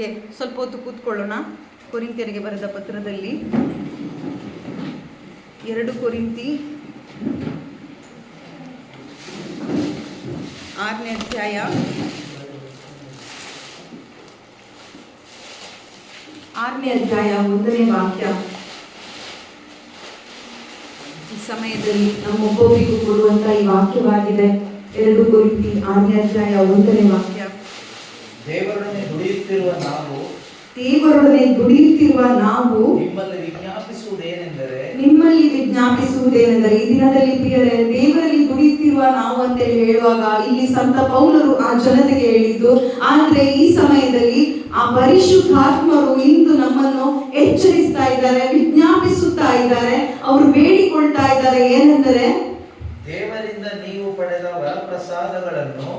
ವಾಕ್ಯಕ್ಕೆ ಸ್ವಲ್ಪ ಹೊತ್ತು ಕೂತ್ಕೊಳ್ಳೋಣ. ಕೊರಿಂಥಿಯರಿಗೆ ಬರೆದ ಪತ್ರದಲ್ಲಿ 2 ಕೊರಿಂಥಿ 6ನೇ ಅಧ್ಯಾಯ 1ನೇ ವಾಕ್ಯ. ಈ ಸಮಯದಲ್ಲಿ ನಮ್ಮೊಬ್ಬೊಬ್ಬರಿಗೂ ಕೊಡುವಂತ ಈ ವಾಕ್ಯವಾಗಿದೆ. 2 ಕೊರಿಂಥಿ 6ನೇ ಅಧ್ಯಾಯ 1ನೇ ವಾಕ್ಯ. ದೇವರೊಡನೆ ದುಡಿಯುತ್ತಿರುವ ನಾವು ನಿಮ್ಮಲ್ಲಿ ವಿಜ್ಞಾಪಿಸುವುದೇನೆಂದರೆ ಈ ದಿನದಲ್ಲಿ ಪ್ರಿಯರೇ, ದೇವರಲ್ಲಿ ದುಡಿಯುತ್ತಿರುವ ನಾವು ಅಂತ ಹೇಳುವಾಗ ಇಲ್ಲಿ ಸಂತ ಪೌಲರು ಆ ಜನತೆಗೆ ಹೇಳಿದ್ದು. ಆದ್ರೆ ಈ ಸಮಯದಲ್ಲಿ ಆ ಪರಿಶುದ್ಧಾತ್ಮರು ಇಂದು ನಮ್ಮನ್ನು ಎಚ್ಚರಿಸ್ತಾ ಇದ್ದಾರೆ, ವಿಜ್ಞಾಪಿಸುತ್ತಾ ಇದ್ದಾರೆ, ಅವರು ಬೇಡಿಕೊಳ್ತಾ ಇದ್ದಾರೆ. ಏನೆಂದರೆ, ದೇವರಿಂದ ನೀವು ಪಡೆದ ವರಪ್ರಸಾದಗಳನ್ನು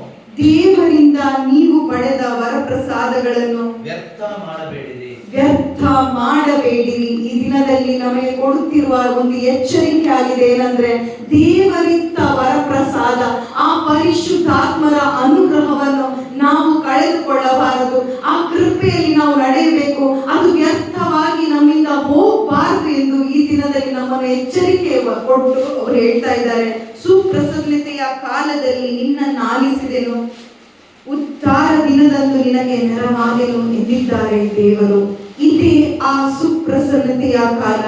ವ್ಯರ್ಥ ಮಾಡಬೇಡಿರಿ. ಈ ದಿನದಲ್ಲಿ ನಮಗೆ ಕೊಡುತ್ತಿರುವ ಒಂದು ಎಚ್ಚರಿಕೆ ಆಗಿದೆ. ಏನಂದ್ರೆ, ದೇವರಿತ್ತ ವರಪ್ರಸಾದ, ಆ ಪರಿಶುದ್ಧಾತ್ಮರ ಅನುಗ್ರಹವನ್ನು ನಾವು ಕಳೆದುಕೊಳ್ಳಬಾರದು. ಆ ಕೃಪೆಯಲ್ಲಿ ನಾವು ನಡೆಯಬೇಕು. ಅದು ವ್ಯರ್ಥವಾಗಿ ನಮ್ಮಿಂದ ಹೋಗಬಾರದು ಎಂದು ಈ ದಿನದಲ್ಲಿ ನಮ್ಮನ್ನು ಎಚ್ಚರಿಕೆ ಕೊಟ್ಟು ಅವರು ಹೇಳ್ತಾ ಇದ್ದಾರೆ. ಸುಪ್ರಸನ್ನತೆಯ ಕಾಲದಲ್ಲಿ ನಿನ್ನನ್ನು ಆಲಿಸಿದೆನು, ಉದ್ಧಾರ ದಿನದಂದು ನಿನಗೆ ನೆರವಾದೆನು ಎಂದಿದ್ದಾರೆ ದೇವರು. ಇದೇ ಆ ಸುಪ್ರಸನ್ನತೆಯ ಕಾಲ,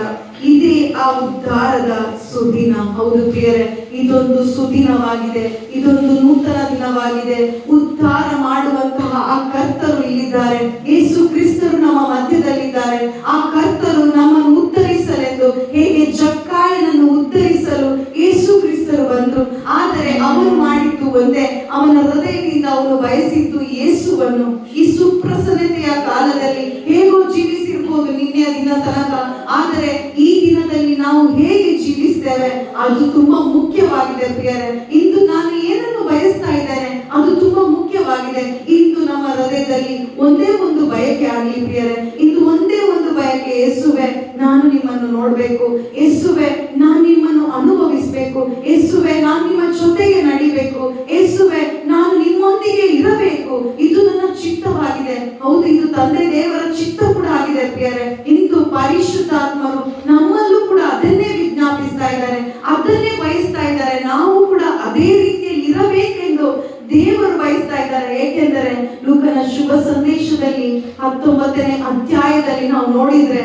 ಇದೇ ಆ ಉದ್ಧಾರದ ಸುದಿನ. ಹೌದು ಪ್ರಿಯರೇ, ಇದೊಂದು ಸುದಿನವಾಗಿದೆ, ಇದೊಂದು ನೂತನ ದಿನವಾಗಿದೆ. ಉದ್ಧಾರ ಮಾಡುವಂತಹ ಆ ಕರ್ತರು ಇಲ್ಲಿದ್ದಾರೆ. ಯೇಸು ಕ್ರಿಸ್ತರು ನಮ್ಮ ಮಧ್ಯದಲ್ಲಿದ್ದಾರೆ. ಆ ಕರ್ತರು ನಮ್ಮನ್ನು ಉದ್ಧರಿಸಲೆಂದು, ಹೇಗೆ ಜಕ್ಕಾಯನನ್ನು ಉದ್ಧರಿಸಲು ಯೇಸು ಕ್ರಿಸ್ತರು ಬಂದರು. ಆದರೆ ಅವನು ಮಾಡಿದ್ದು ಒಂದೇ, ಅವನ ಹೃದಯದಿಂದ ಅವನು ಬಯಸಿದ್ದು ಯೇಸುವನ್ನು. ಈ ಸುಪ್ರಸನ್ನತೆಯ ಕಾಲದಲ್ಲಿ ಹೇಗೋ ಜೀವಿಸಿರ್ಬೋದು ನಿನ್ನೆಯ ದಿನ ತನಕ, ಆದರೆ ಈ ದಿನದಲ್ಲಿ ನಾವು ಹೇಗೆ ಜೀವಿಸ್ತೇವೆ ಅದು ತುಂಬಾ ಮುಖ್ಯವಾಗಿದೆ ಪ್ರಿಯರೇ. ಇಂದು ನಾನು ಏನನ್ನು ಬಯಸ್ತಾ ಇದ್ದೇನೆ ಅದು ತುಂಬಾ ಮುಖ್ಯವಾಗಿದೆ. ಇಂದು ನಮ್ಮ ಹೃದಯದಲ್ಲಿ ಒಂದೇ ಒಂದು ಬಯಕೆ ಆಗಲಿ ಪ್ರಿಯರೇ. ಇಂದು ಒಂದೇ ಒಂದು ಬಯಕೆ, ಯೇಸುವೆ ನಾನು ನಿಮ್ಮನ್ನು ನೋಡ್ಬೇಕು, ಯೇಸುವೆ ನಾನು ನಿಮ್ಮನ್ನು ಅನುಭವಿಸ್ಬೇಕು, ಯೇಸುವೆ ನಾನು ನಿಮ್ಮ ಜೊತೆಗೆ ನಡಿಬೇಕು, ಯೇಸುವೆ ನಾನು ನಿಮ್ಮೊಂದಿಗೆ ಇರಬೇಕು. ಇದು ನನ್ನ ಚಿತ್ತವಾಗಿದೆ. ಹೌದು, ಇದು ತಂದೆ ದೇವರ ಚಿತ್ತ ಕೂಡ ಆಗಿದೆ ಪ್ರಿಯರೇ. ಇಂದು ಪರಿಶುದ್ಧಾತ್ಮರು ನಮ್ಮಲ್ಲೂ ಕೂಡ ಅದನ್ನೇ ವಿಜ್ಞಾಪಿಸ್ತಾ ಇದ್ದಾರೆ, ಅದನ್ನೇ ಬಯಸ್ತಾ ಇದ್ದಾರೆ. ನಾವು ಕೂಡ ಅದೇ ರೀತಿಯಲ್ಲಿ ಇರಬೇಕೆಂದು ದೇವರು ಬಯಸ್ತಾ ಇದ್ದಾರೆ. ಏಕೆಂದರೆ ಲೂಕನ ಶುಭ ಸಂದೇಶದಲ್ಲಿ 19ನೇ ಅಧ್ಯಾಯದಲ್ಲಿ ನಾವು ನೋಡಿದ್ರೆ,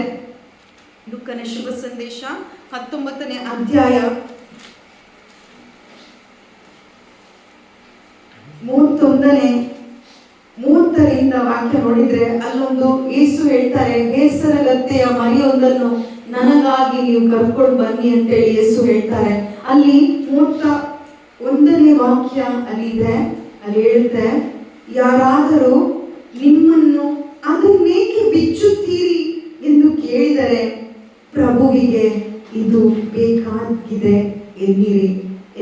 ಲೂಕನ ಶುಭ ಸಂದೇಶ 19ನೇ ಅಧ್ಯಾಯ 30ರಿಂದ ವಾಕ್ಯ ನೋಡಿದ್ರೆ, ಅಲ್ಲೊಂದು ಯೇಸು ಹೇಳ್ತಾರೆ, ಬೇಸರಗತ್ತೆಯ ಮರಿಯೊಂದನ್ನು ನನಗಾಗಿ ನೀವು ಕರ್ಕೊಂಡು ಬನ್ನಿ ಅಂತೇಳಿ ಯೇಸು ಹೇಳ್ತಾರೆ. ಅಲ್ಲಿ 31ನೇ ವಾಕ್ಯ ಅಲ್ಲಿ ಇದೆ. ಅಲ್ಲಿ ಹೇಳುತ್ತೆ, ಯಾರಾದರೂ ನಿಮ್ಮನ್ನು ಅದನ್ನೇಕೆ ಬಿಚ್ಚುತ್ತೀರಿ ಎಂದು ಕೇಳಿದರೆ ಪ್ರಭುವಿಗೆ ಇದು ಬೇಕಾಗಿದೆ ಎನ್ನಿರಿ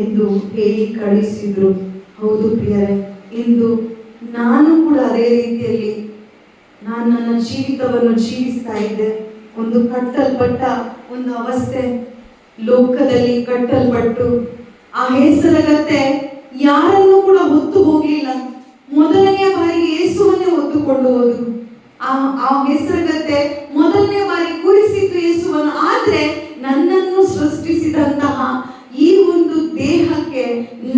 ಎಂದು ಹೇಳಿ ಕಳಿಸಿದ್ರು. ಹೌದು ಪ್ರಿಯರೇ, ಇಂದು ನಾನು ಕೂಡ ಅದೇ ರೀತಿಯಲ್ಲಿ ನಾನು ನನ್ನ ಜೀವಿತವನ್ನು ಜೀವಿಸ್ತಾ ಇದ್ದೆ. ಒಂದು ಕಟ್ಟಲ್ಪಟ್ಟ ಒಂದು ಅವಸ್ಥೆ, ಲೋಕದಲ್ಲಿ ಕಟ್ಟಲ್ಪಟ್ಟು ಆ ಹೆಸರಗತ್ತೆ ಯಾರನ್ನು ಕೂಡ ಹೊತ್ತು ಹೋಗ್ಲಿಲ್ಲ. ಮೊದಲನೆಯ ಬಾರಿಗೆ ಯೇಸುವನ್ನೇ ಹೊತ್ತುಕೊಂಡು ಹೋದ್ರು. ಆ ಹೆಸರಗತ್ತೆ ಮೊದಲನೇ ಬಾರಿ ಕೂರಿಸಿದ್ದು ಯೇಸುವನ್ನು. ಆದ್ರೆ ನನ್ನನ್ನು ಸೃಷ್ಟಿಸಿದಂತಹ ಈ ಒಂದು ದೇಹಕ್ಕೆ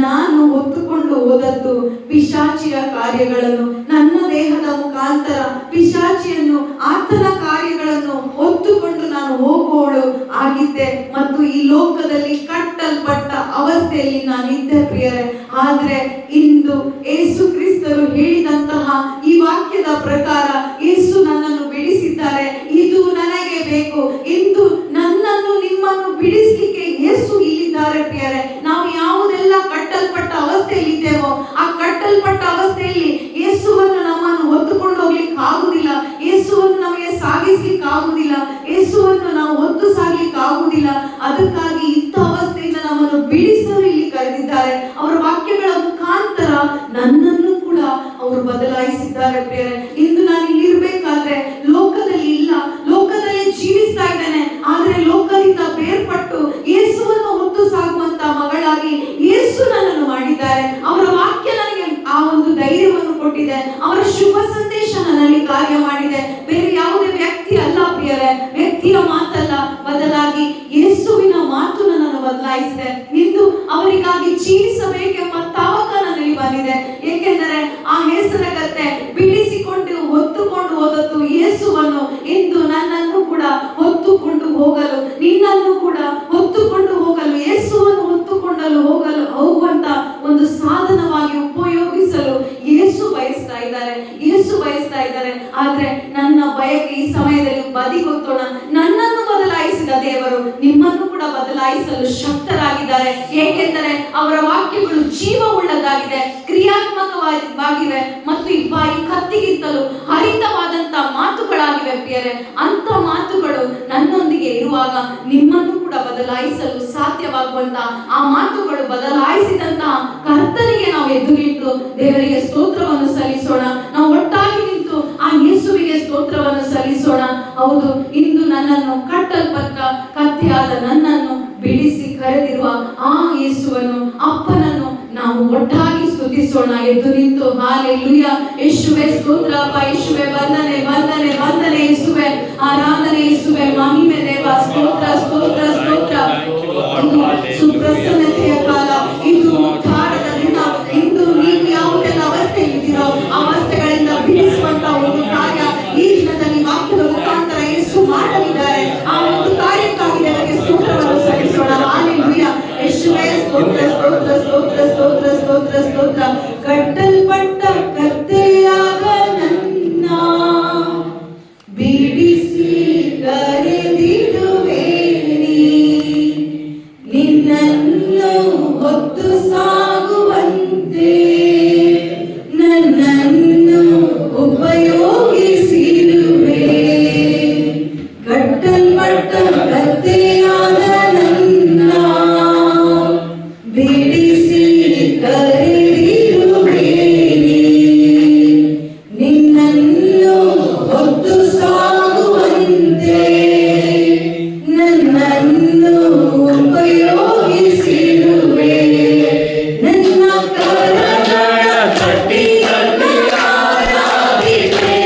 ನಾನು ಹೊತ್ತುಕೊಂಡು ಹೋದದ್ದು ಪಿಶಾಚಿಯ ಕಾರ್ಯಗಳನ್ನು. ನನ್ನ ದೇಹದ ಮುಖಾಂತರ ಪಿಶಾಚಿಯನ್ನು, ಆತನ ಕಾರ್ಯಗಳನ್ನು ಹೊತ್ತುಕೊಂಡು ನಾನು ಹೋಗುವವಳು ಆಗಿದ್ದೆ. ಮತ್ತು ಈ ಲೋಕದಲ್ಲಿ ಕಟ್ಟಲ್ಪಟ್ಟ ಅವಸ್ಥೆಯಲ್ಲಿ ನಾನಿದ್ದೆ ಪ್ರಿಯರೇ. ಆದ್ರೆ ಇಂದು ಯೇಸು ಕ್ರಿಸ್ತರು ಹೇಳಿದಂತಹ ಈ ವಾಕ್ಯದ ಪ್ರಕಾರ ಯೇಸು ನನ್ನನ್ನು ಬಿಡಿಸಿದ್ದಾರೆ. ಇದು ನನಗೆ ಬೇಕು. ಇಂದು ನನ್ನನ್ನು ನಿಮ್ಮನ್ನು ಬಿಡಿಸಲಿಕ್ಕೆ ಯೇಸು ಇಲ್ಲಿದ್ದಾರೆ ಪ್ರಿಯರೇ. ನಾವು ಯಾವುದೆಲ್ಲ ಕಟ್ಟಲ್ಪಟ್ಟ ಅವಸ್ಥೆಯಲ್ಲಿ ಇದ್ದೇವೋ ಆ ಕಟ್ಟಲ್ಪಟ್ಟ ಅವಸ್ಥೆಯಲ್ಲಿ ಯೇಸುವನ್ನು ನಮ್ಮನ್ನು ಹೊತ್ತುಕೊಂಡು ಹೋಗ್ಲಿಕ್ಕೆ ಆಗುದಿಲ್ಲ, ಯೇಸುವನ್ನು ನಮಗೆ ಸಾಗಿಸ್ಲಿಕ್ಕೆ ಆಗುದಿಲ್ಲ, ಯೇಸುವನ್ನು ನಾವು ಹೊತ್ತು ಸಾಗ್ಲಿಕ್ಕೆ ಆಗುದಿಲ್ಲ. ಅದಕ್ಕಾಗಿ ಇಂಥ ಅವಸ್ಥೆಯಿಂದ ನಮ್ಮನ್ನು ಬಿಡಿಸಲು ಇಲ್ಲಿ ಕರೆದಿದ್ದಾರೆ. ಅವರ ವಾಕ್ಯಗಳ ಮುಖಾಂತರ ನನ್ನನ್ನು ಕೂಡ ಅವರು ಬದಲಾಯಿಸಿದ್ದಾರೆ ಪ್ರಿಯರೇ. ಇಂದು ನಾನು ಇಲ್ಲಿರ್ಬೇಕಾದ್ರೆ ಲೋಕದಲ್ಲಿ ಇಲ್ಲ, ಲೋಕದಲ್ಲಿ ಜೀವಿಸ್ತಾ ಇದ್ದೇನೆ. ಆದ್ರೆ ಲೋಕದಿಂದ ಬೇರ್ಪಟ್ಟು ಯೇಸುವನ್ನು ಹೊತ್ತು ಸಾಗುವಂತ ಮಗಳಾಗಿ ಯೇಸು ನನ್ನನ್ನು ಮಾಡಿದ್ದಾರೆ. ಅವರ ವಾಕ್ಯ ನನಗೆ ಆ ಒಂದು ಧೈರ್ಯವನ್ನು ಕೊಟ್ಟಿದೆ. ಅವರ ಶುಭ ಸಂದೇಶ ನನ್ನಲ್ಲಿ ಕಾರ್ಯ ಮಾಡಿದೆ. ಬೇರೆ ಯಾವುದೇ ವ್ಯಕ್ತಿ ಅಲ್ಲ ಪ್ರಿಯರೇ, ವ್ಯಕ್ತಿಯ ಮಾತಲ್ಲ, ಬದಲಾಗಿ ಯೇಸುವಿನ ಮಾತು ನನ್ನನ್ನು ಬದಲಾಯಿಸಿದೆ. ಇಂದು ಅವರಿಗಾಗಿ ಜೀವಿಸಬೇಕೆಂಬ ತವಕ ನನ್ನಲ್ಲಿ ಬಂದಿದೆ. ಏಕೆಂದರೆ ಆ ಹೆಸರಗತ್ತೆ ಬಿಡಿಸಿಕೊಂಡು ಹೊತ್ತುಕೊಂಡು ಹೋದದ್ದು ಯೇಸುವನ್ನು. ಇಂದು ನನ್ನನ್ನು ಕೂಡ ಹೊತ್ತುಕೊಂಡು ಹೋಗಲು, ನಿನ್ನನ್ನು ಕೂಡ ಹೊತ್ತುಕೊಂಡು ಹೋಗಲು, ಯೇಸುವನ್ನು ಹೊತ್ತುಕೊಂಡಲು ಹೋಗುವಂತ ಒಂದು ಸಾಧನವಾಗಿ ಉಪಯೋಗಿಸಲು ಯೇಸು ಬಯಸ್ತಾ ಇದ್ದಾರೆ. ಆದ್ರೆ ನನ್ನ ಬಯಕೆ ಈ ಸಮಯದಲ್ಲಿ ಬದಿಗೊತ್ತೋಣ. ನನ್ನನ್ನು ಬದಲಾಯಿಸಿದ ದೇವರು ನಿಮ್ಮನ್ನು ಕೂಡ ಬದಲಾಯಿಸಲು ಶಕ್ತರಾಗಿದ್ದಾರೆ. ಏಕೆಂದರೆ ಅವರ ವಾಕ್ಯಗಳು ಜೀವ ಉಳ್ಳದಾಗಿದೆ, ಕ್ರಿಯಾತ್ಮಕವಾಗಿವೆ ಮತ್ತು ಈ ಕತ್ತಿಗಿಂತಲೂ ಹರಿತವಾದಂತ ಮಾತುಗಳಾಗಿವೆ ಪ್ರಿಯರೇ. ಅಂತ ಮಾತುಗಳು ನನ್ನೊಂದಿಗೆ ಇರುವಾಗ ನಿಮ್ಮನ್ನು ಕೂಡ ಬದಲಾಯಿಸಲು ಸಾಧ್ಯವಾಗುವಂತ ಆ ಮಾತುಗಳು ಬದಲಾಯಿಸಿದಂತಹ ಕರ್ತನಿಗೆ ನಾವು ಎದ್ದು ನಿಂತು ದೇವರಿಗೆ ಸ್ತೋತ್ರವನ್ನು ಸಲ್ಲಿಸೋಣ. ನಾವು ಒಟ್ಟಾಗಿ ನಿಂತು ಆ ಯೇಸುವಿಗೆ ಸ್ತೋತ್ರವನ್ನು ಸಲ್ಲಿಸೋಣ. ಹೌದು, ಇಂದು ನನ್ನನ್ನು ಕಟ್ಟಲ್ಪಟ್ಟ ಕತ್ತಿಯಾದ ನನ್ನನ್ನು ಬಿಡಿಸಿ ಕರೆದಿರುವ ಆ ಯೇಸುವನ್ನು, ಅಪ್ಪನನ್ನು ನಾವು ಒಟ್ಟಾಗಿ ಸ್ತುತಿಸೋಣ. ಎದ್ದು ನಿಂತು ಹಾಲೆಲೂಯ, ಯೇಸುವೆ ಸ್ತೋತ್ರ, ಯೇಸುವೆ ವಂದನೆ ವಂದನೆ ವಂದನೆ, ಯೇಸುವೆ ಆರಾಧನೆ, ಯೇಸುವೆ ಮಹಿಮೆ ದೇವ, ಸ್ತೋತ್ರ ಸ್ತೋತ್ರ ಸ್ತೋತ್ರ. ಇದು ಸುಪ್ರಸನ್ನತೆಯ ಕಾಲ, ಇದು ಉದ್ಧಾರದ ದಿನ. ಇಂದು ನೀವು ಯಾವುದೆಲ್ಲ ಅವಸ್ಥೆಯಲ್ಲಿದ್ದೀರೋ ಅವಸ್ಥೆಗಳಿಂದ ಬಿಡಿಸುವಂತ ಒಂದು ಕಾರ್ಯ ಈ ದಿನದಲ್ಲಿ ವಾಕ್ಯದ ಮುಖಾಂತರ ಯೇಸು ಮಾಡಲಿದ್ದಾರೆ. ಆ ಒಂದು ಕಾರ್ಯಕ್ಕಾಗಿ ದೇವರಿಗೆ ಸ್ತೋತ್ರವನ್ನು ಸಲ್ಲಿಸೋಣ. ಹಾಲೆಲೂಯ, ಯೇಸುವೇ ಸ್ತೋತ್ರ ಸ್ತೋತ್ರ ಸ್ತೋತ್ರ ಸ್ತೋತ್ರ ಸ್ತೋತ್ರ ಸ್ತೋತ್ರ. ಕಟ್ಟಲ್ಪಟ್ಟ ಕತ್ತೆಯಾಗ ನನ್ನ ಬಿಡಿಸಿ ಕರೆದಿರುವೆ ನೀ, ನಿನ್ನನ್ನು ಹೊತ್ತು ಸಾಗುವಂತೆ ನನ್ನನ್ನು ಉಪಯೋಗಿಸಿರುವೆ. ಕಟ್ಟಲ್ಪಟ್ಟ ಕತ್ತೆಯಾದ ನನ್ನ ಬಿಡಿಸಿ ಕರೆದಿರುವೆ ನೀ, ನಿನ್ನನ್ನು ಹೊತ್ತು ಸಾಗುವಂತೆ ನನ್ನನ್ನು ಉಪಯೋಗಿಸಿರುವೆ. ನನ್ನ ಕರಗಳ ತಟ್ಟಿಯಲ್ಲಿ ಆರಾಧಿಪೆ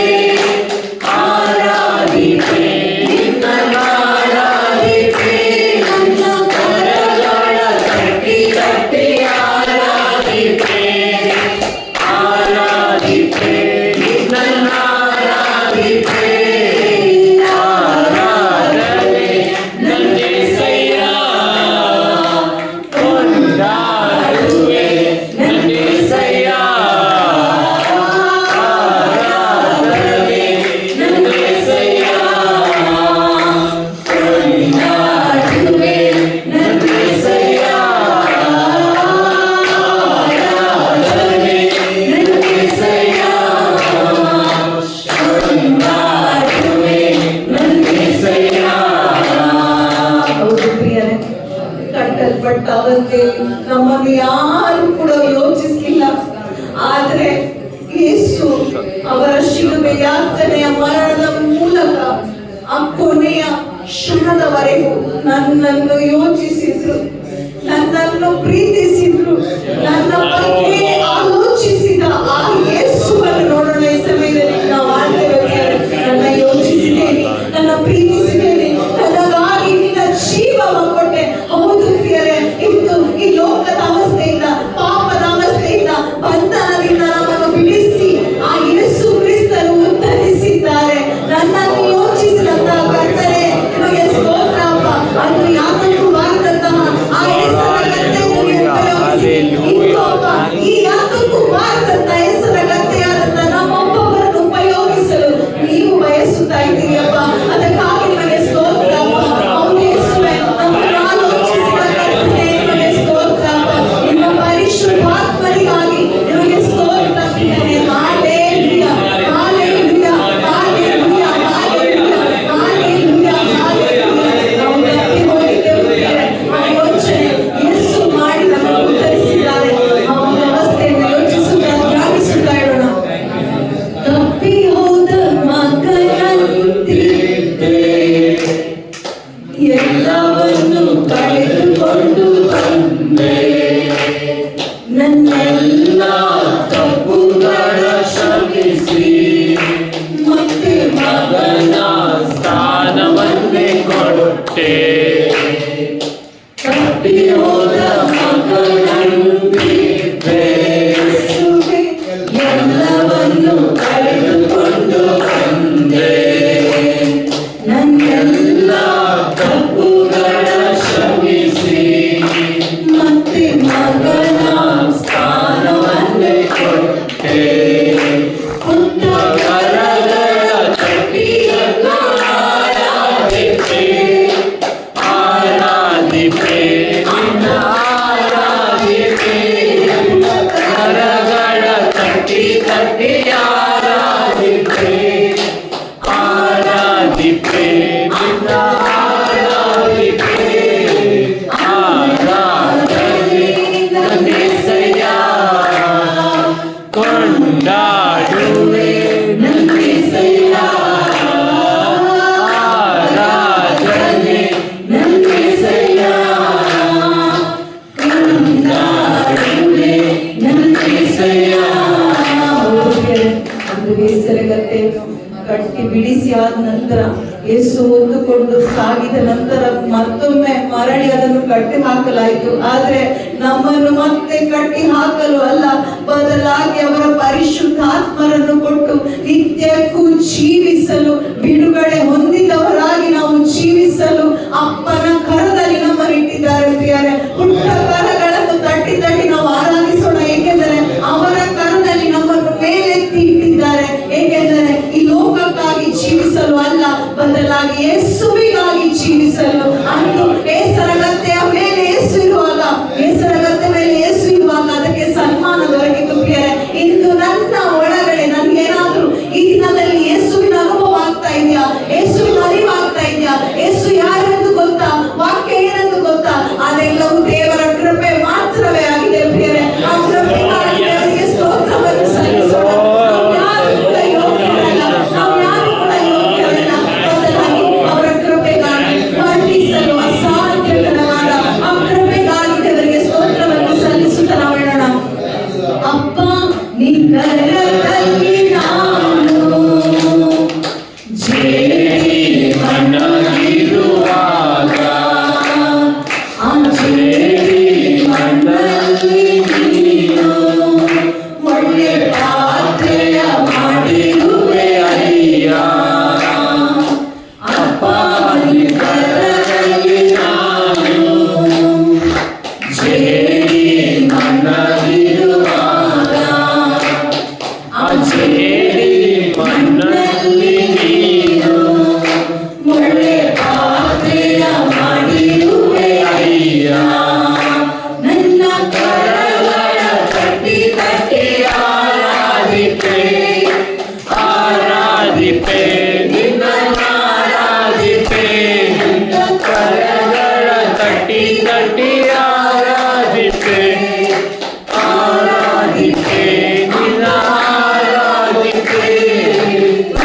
ಆರಾಧಿಪೆ ನಿನ್ನನ್ನು ಆರಾಧಿಪೆ. ನನ್ನ ಕರಗಳ ತಟ್ಟಿ ಆರಾಧಿಪೆ ಆರಾಧಿಪೆ ನಿನ್ನನ್ನು ಆರಾಧಿಪೆ. ಆರಾಧನೆ ನನ್ನೇಸಯ್ಯ, ಕೊಂಡಾಡುವೆ ನನ್ನೇಸಯ್ಯ. ಆರಾಧನೆ ನನ್ನೇಸಯ್ಯ, ಕೊಂಡಾಡುವೆ ನನ್ನೇಸಯ್ಯ. ಆರಾಧನೆ ನನ್ನೇಸಯ್ಯ, ಕೊಂಡಾಡುವೆ ನನ್ನೇಸಯ್ಯ. ಹೌದು ಪ್ರಿಯರೇ, ಕಟ್ಟಲ್ಪಟ್ಟ ಅವಸ್ಥೆಯಲ್ಲಿ ನಮ್ಮನ್ನು ಯಾರು ಕೂಡ ಯೋಚಿಸಲಿಲ್ಲ. ಆದರೆ ಯೇಸು ಅವರ ಶಿಲುಬೆ ಯಾತನೆಯ ಮರಣದ ಮೂಲಕ ಆ ಕೊನೆಯ ಕ್ಷಣದವರೆಗೂ ನನ್ನನ್ನು ಯೋಚಿಸಿದ್ರು, ನನ್ನನ್ನು ಪ್ರೀತಿಸಿದ್ರು, ನನ್ನ ಬಗ್ಗೆ ಆಲೋಚಿಸಿದ ಆ ಯೇಸುವನ್ನು ನೋಡೋಣ. ಈ ಸಮಯದಲ್ಲಿ ನಾವು ಆಡ್ತೇವೆ, ನನ್ನ ಯೋಚಿಸಿದ್ದೇನೆ, ನನ್ನ ಪ್ರೀತಿಸಿದ್ದೇನೆ, ನನಗಾಗಿ ನಿನ್ನ ಜೀವವನ್ನು ಕೊಟ್ಟೆ. ಹೌದು ಪ್ರಿಯರೇ, ಇಂದು ಈ ಲೋಕದ ಅವಸ್ಥೆಯಿಂದ, ಪಾಪದ ಅವಸ್ಥೆಯಿಂದ, ಬಂಧನದಿಂದ ನಮ್ಮನ್ನು ಬಿಡಿಸಿ ಆ ಯೇಸು ಕ್ರಿಸ್ತನು ಉದ್ಧರಿಸಿದ್ದಾರೆ. ನನ್ನನ್ನು ಯೋಚಿಸಿದಂತಹ ಕರ್ತನೇ ನಿಮಗೆ ಸ್ತೋತ್ರ ಅಪ್ಪ. ಅದು ಯಾತಕ್ಕೂ ಬಾರದಂತಹ ಆ ಹೆಸರನ್ನು ಉಪಯೋಗಿಸಿ ಇಂದು ಅಪ್ಪ ಈ ಕೊಟ್ಟೆ. ತಪ್ಪಿ ಹೋದ ಮಗನಂತಿದ್ದೆ, ಎಲ್ಲವನ್ನು ಕಳೆದುಕೊಂಡು ಬಂದೆ. ನನ್ನೆಲ್ಲ ತಪ್ಪುಗಳ ಕ್ಷಮಿಸಿ ಮತ್ತೆ ಮಗನ ಸ್ಥಾನವನ್ನೇ ಕೊಟ್ಟೆ. ಪುಟ್ಟ ಕರಗಳ ಕಟ್ಟಿಯನ್ನು ಆರಾಧಿಪೆ, ಆರಾಧಿಪೆ, ನಿನ್ನ ಆರಾಧಿಪೆ. ಕರಗಳ ತಟ್ಟಿ ತಟ್ಟಿ ಆರಾಧಿಪೆ, ಆರಾಧಿಪೆ, ನಿನ್ನ ಆರಾಧಿಪೆ. ಆರಾಧನೆ ನನ್ನೆಸೆಯ, ಕೊಂಡಾಡುವೆ ನನ್ನೆಸೆಯ. ಆರಾಧನೆ ನನ್ನೆಸೆಯ, ಕೊಂಡಾಡುವೆ ನನ್ನೆಸೆಯ. ಒಂದು ಬೇಸರಗತ್ತೆ ಕಟ್ಟಿ ಬಿಡಿಸಿ ಆದ ನಂತರ ಯೇಸು ಹೊಂದಿಕೊಂಡು ಸಾಗಿದ ನಂತರ ಮತ್ತೊಮ್ಮೆ ಮರಳಿ ಅದನ್ನು ಕಟ್ಟಿ ಹಾಕಲಾಯಿತು. ಆದ್ರೆ ನಮ್ಮನ್ನು ಮತ್ತೆ ಕಟ್ಟಿ ಹಾಕಲು ಅಲ್ಲ, ಬದಲಾಗಿ ಅವರ ಪರಿಶುದ್ಧಾತ್ಮರನ್ನು ಕೊಟ್ಟು ನಿತ್ಯಕ್ಕೂ ಜೀವಿಸಲು, ಬಿಡುಗಡೆ ಹೊಂದಿದವರಾಗಿ ನಾವು ಜೀವಿಸಲು ಅಪ್ಪನ ಕರದಲ್ಲಿ ನಮ್ಮನ್ನು ಇಟ್ಟಿದ್ದಾರೆ. ಪ್ರಿಯರೇ, ಪುಟ್ಟ ಕರಗಳನ್ನು ತಟ್ಟಿ ತಟ್ಟಿ ನಾವು ಆರಾಧಿಸೋಣ, ಏಕೆಂದರೆ ಅವರ ಕರದಲ್ಲಿ ನಮ್ಮನ್ನು ಮೇಲೆತ್ತಿ ಇಟ್ಟಿದ್ದಾರೆ. ಏಕೆಂದರೆ ಈ ಲೋಕಕ್ಕಾಗಿ ಜೀವಿಸಲು ಅಲ್ಲ, ಬದಲಾಗಿ ಯೇಸುವಿಗಾಗಿ ಜೀವಿಸಲು. ಅಂದು ಬೇಸರಗತ್ತೆಯ ಮೇಲೆ ಯೇಸು ಇರುವಾಗ, ಬೇಸರಗತ್ತೆ ಮೇಲೆ ಯೇಸು ಇರುವಾಗ ಅದಕ್ಕೆ ಸನ್ಮಾನ ದೊರಕಿತು. ಪ್ರಿಯರೇ, ಇಂದು ನನ್ನ ಒಳಗಡೆ ನನ್ಗೇನಾದ್ರೂ ಈ ದಿನದಲ್ಲಿ ಯೇಸುವಿನ ಅನುಭವ ಆಗ್ತಾ ಇದೆಯಾ? ಯೇಸುವಿನ ಅರಿವಾಗ್ತಾ ಇದೆಯಾ? ಯೇಸು ಯಾರೆಂದು ಗೊತ್ತಾ? ವಾಕ್ಯ ಏನೆಂದು ಗೊತ್ತಾ? ಅದೆಲ್ಲವೂ ದೇವರ ಕೃಪೆ ಮಾತ್ರವೇ ಆಗಿದೆ. ಪ್ರಿಯರೇ, ಆ ಕೃಪೆಗಾಗಿ ದೇವರಿಗೆ ಸ್ತೋತ್ರವನ್ನು ಸಲ್ಲಿಸೋಣ. ನಾವು ಯಾರು ಕೂಡ ಯೋಗ್ಯರಲ್ಲ, ನಾವು ಯಾರು ಕೂಡ ಯೋಗ್ಯರಲ್ಲ. ಬದಲಾಗಿ ಅವರ ಕೃಪೆಗಾಗಿ ವರ್ಣಿಸಲು ಅಸಾಧ್ಯಕರವಾದ ಆ ಕೃಪೆಗಾಗಿ ದೇವರಿಗೆ ಸ್ತೋತ್ರವನ್ನು ಸಲ್ಲಿಸುತ್ತಾ ನಾವು ಹೇಳೋಣ. ಅಪ್ಪ, ನಿನ್ನರಲ್ಲಿ ನಾನು ಜೇಡಿ ಮಣ್ಣಾಗಿರುವಾಗ, ಆ ಜೇಡಿ ಮಣ್ಣಲ್ಲಿ ನೀನು ಒಳ್ಳೆ ಪಾತ್ರೆಯ ಮಾಡಿರುವೆ ಅಯ್ಯ. ಅಪ್ಪ, ನಿನ್ನರಲ್ಲಿ ನಾನು ಜೇಡಿ ಮಣ್ಣಾಗಿರುವಾಗ, ಆ ಜೇಡಿ ಮಣ್ಣಲ್ಲಿ ನೀನು ಒಳ್ಳೆ ಪಾತ್ರೆಯ ಮಾಡಿರುವೆ ಅಯ್ಯ. ನನ್ನ ಕರಗಳ ತಟ್ಟಿ ತಟ್ಟಿ ಆರಾಧಿಪೆ, ಆರಾಧಿಪೆ, ನಿನ್ನ ಆರಾಧಿಪೆ. ಕರಗಳ ತಟ್ಟಿ ತಟ್ಟಿ ಆರಾಧಿಪೆ, ಆರಾಧಿಪೆ, ನಿನ್ನ ಆರಾಧಿಪೆ.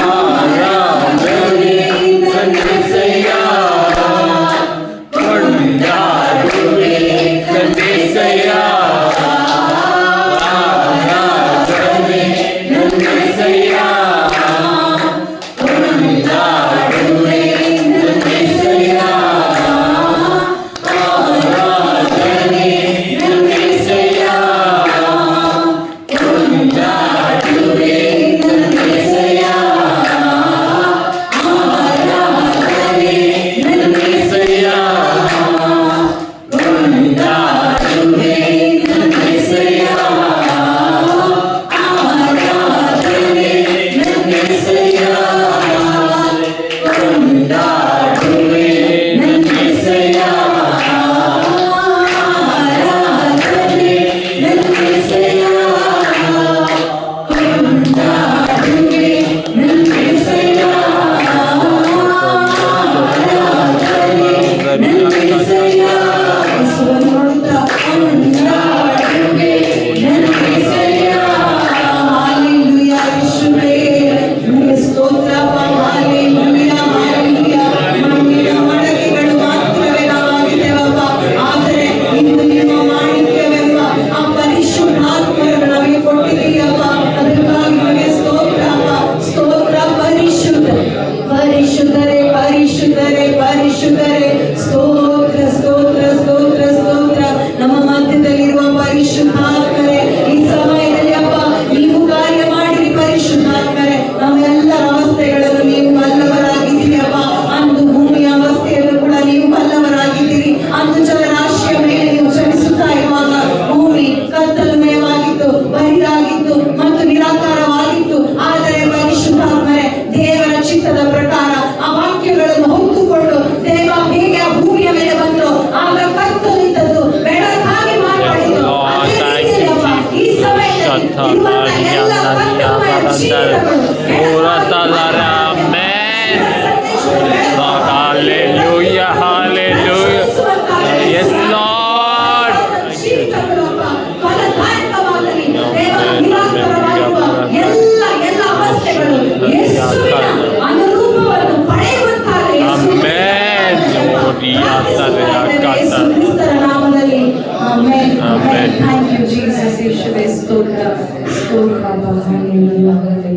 ಆರಾಧನೆ ನನ್ನೆಸೆಯ, ಕೊಂಡಾಡುವೆ ನನ್ನೆಸೆಯ. ಆರಾಧನೆ ನನ್ನೆಸೆಯ, ಕೊಂಡಾಡುವೆ ನನ್ನೆಸೆಯ. ಆರಾಧನೆ ನನ್ನೆಸೆಯ, ಕೊಂಡಾಡುವೆ ನನ್ನೆಸೆಯ. ಆರಾಧನೆ ನನ್ನೆಸೆಯ, ಕೊಂಡಾಡುವೆ ನನ್ನೆಸೆಯ. ಆರಾಧನೆ ನನ್ನೆಸೆಯ, ಕೊಂಡಾಡುವೆ ನನ್ನೆಸೆಯ. ಆರಾಧನೆ ನನ್ನೆಸೆಯ, ಕೊಂಡಾಡುವೆ ನನ್ನೆಸೆಯ. ಆರಾಧನೆ ನನ್ನೆಸೆಯ, ಯೇಸುವನ್ನು ನೋಡುತ್ತಾ ಕೊಂಡಾಡುವೆ ನನ್ನೆಸೆಯ. ಹಾಲೆಲೂಯಾ. ಯೇಸುವೇ, ನಿಮಗೆ ಸ್ತೋತ್ರ. ಇರುವಂತ ಎಲ್ಲ ಕರ್ತವ್ಯ ಜೀವಿತಗಳು, Hallelujah, hallelujah. Yes, Lord. ಜೀವಿತಗಳಪ್ಪ ಫಲದಾಯಕವಾಗಲಿ. ದೇವ ನಿರಾಕರವಾಗಿರುವ ಎಲ್ಲ ಅವಸ್ಥೆಗಳು ಯೇಸುವಿನ ಅನುರೂಪವನ್ನು ಪಡೆಯುವಂತಾಗಲಿ. Amen. ಯೇಸು ಕ್ರಿಸ್ತರ ನಾಮದಲ್ಲಿ amen. Amen. Thank you Jesus. ಯೇಸುವೇ ಸ್ತೋತ್ರ ಸ್ತೋತ್ರ.